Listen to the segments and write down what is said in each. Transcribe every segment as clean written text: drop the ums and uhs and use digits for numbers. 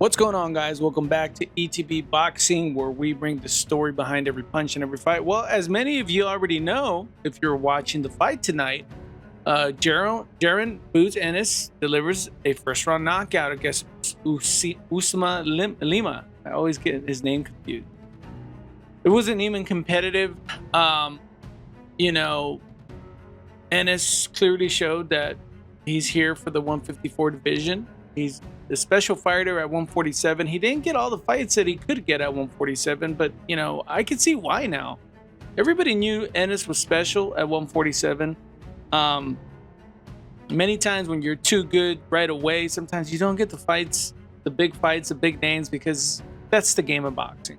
What's going on, guys? Welcome back to ETB Boxing, where we bring the story behind every punch and every fight. Well, as many of you already know, if you're watching the fight tonight, Jaron Boots Ennis delivers a first-round knockout against Lima. I always get his name confused. It wasn't even competitive. Ennis clearly showed that he's here for the 154 division. He's the special fighter at 147. He didn't get all the fights that he could get at 147, but I can see why now. Everybody knew Ennis was special at 147. Many times when you're too good right away, sometimes you don't get the fights, the big fights, the big names, because that's the game of boxing.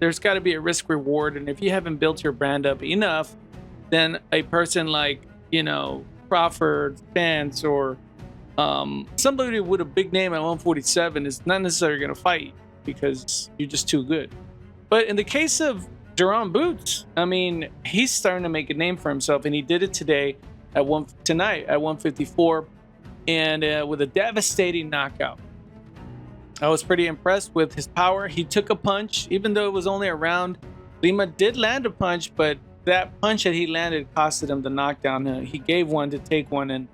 There's got to be a risk reward, and if you haven't built your brand up enough, then a person like Crawford, Spence, or somebody with a big name at 147 is not necessarily going to fight because you're just too good. But in the case of Jaron Boots, I mean, he's starting to make a name for himself, and he did it tonight at 154, and with a devastating knockout. I was pretty impressed with his power. He took a punch, even though it was only a round. Lima did land a punch, but that punch that he landed costed him the knockdown. He gave one to take one, and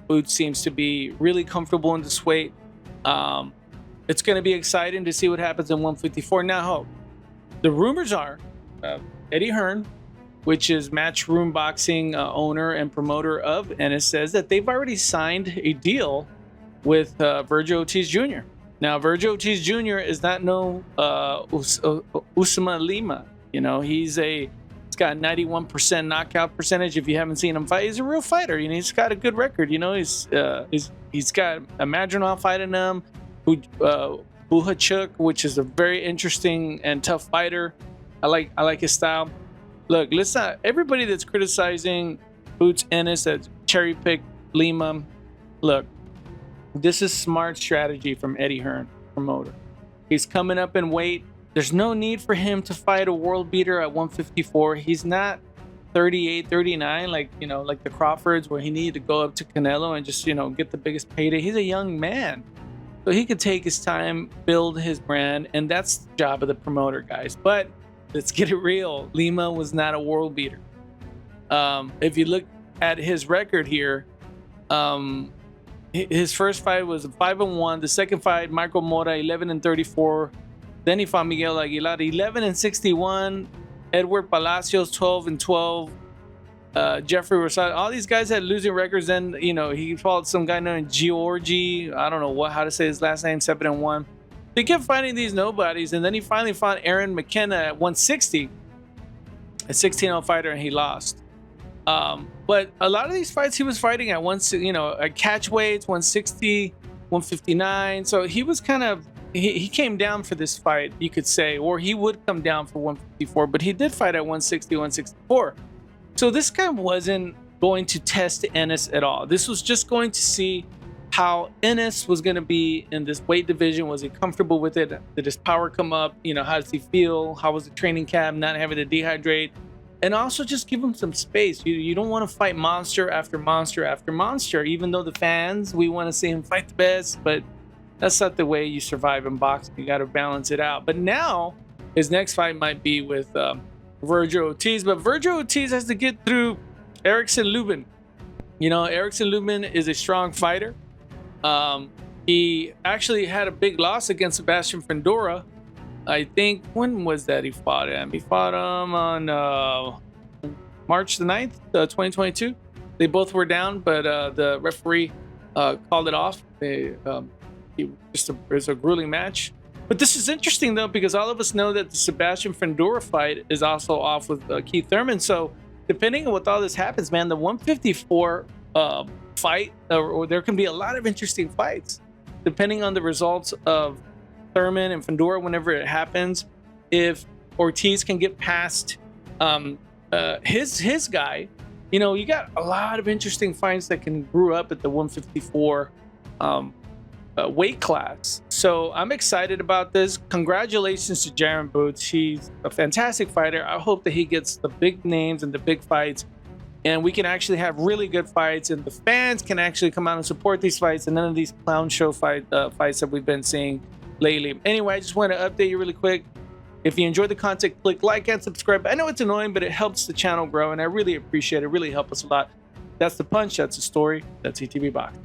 Boots seems to be really comfortable in this weight. It's going to be exciting to see what happens in 154. Now, the rumors are Eddie Hearn, which is Matchroom Boxing owner and promoter of Ennis, says that they've already signed a deal with Virgil Ortiz Jr. Now, Virgil Ortiz Jr. is not no Usama Lima. He's got a 91% knockout percentage. If you haven't seen him fight, he's a real fighter. He's got a good record. He's got a Madronov fight in him. Buhachuk, which is a very interesting and tough fighter. I like his style. Look, everybody that's criticizing Boots Ennis, that cherry picked Lima. Look, this is smart strategy from Eddie Hearn, promoter. He's coming up in weight. There's no need for him to fight a world beater at 154. He's not 38, 39 like the Crawfords, where he needed to go up to Canelo and just get the biggest payday. He's a young man, so he could take his time, build his brand, and that's the job of the promoter, guys. But let's get it real. Lima was not a world beater. If you look at his record here, his first fight was 5-1. The second fight, Michael Mora, 11-34. Then he fought Miguel Aguilar, 11-61. Edward Palacios, 12-12. Jeffrey Rosado. All these guys had losing records. Then he fought some guy named Giorgi. I don't know how to say his last name. 7-1. They kept fighting these nobodies, and then he finally fought Aaron McKenna at 160, a 16-0 fighter, and he lost. But a lot of these fights he was fighting at at catch weights, 160, 159. So he was he came down for this fight, you could say, or he would come down for 154, but he did fight at 160, 164. So this guy wasn't going to test Ennis at all. This was just going to see how Ennis was going to be in this weight division. Was he comfortable with it? Did his power come up? How does he feel? How was the training camp, not having to dehydrate? And also just give him some space. You don't want to fight monster after monster after monster, even though the fans, we want to see him fight the best, but that's not the way you survive in boxing. You got to balance it out. But now his next fight might be with Virgil Ortiz, but Virgil Ortiz has to get through Erickson Lubin. Erickson Lubin is a strong fighter. He actually had a big loss against Sebastian Fundora. I think, when was that he fought him? He fought him on March the 9th, 2022. They both were down, but the referee called it off. It was a grueling match. But this is interesting, though, because all of us know that the Sebastian Fundora fight is also off with Keith Thurman. So depending on what all this happens, man, the 154 fight, or there can be a lot of interesting fights, depending on the results of Thurman and Fundora whenever it happens. If Ortiz can get past his guy, you got a lot of interesting fights that can brew up at the 154 weight class. So I'm excited about this. Congratulations to Jaron Boots. He's a fantastic fighter. I hope that he gets the big names and the big fights and we can actually have really good fights, and the fans can actually come out and support these fights, and none of these clown show fights that we've been seeing lately. Anyway, I just want to update you really quick. If you enjoyed the content, click like and subscribe. I know it's annoying, but it helps the channel grow, and I really appreciate it. It really helps us a lot. That's the punch. That's the story. That's ETV Box.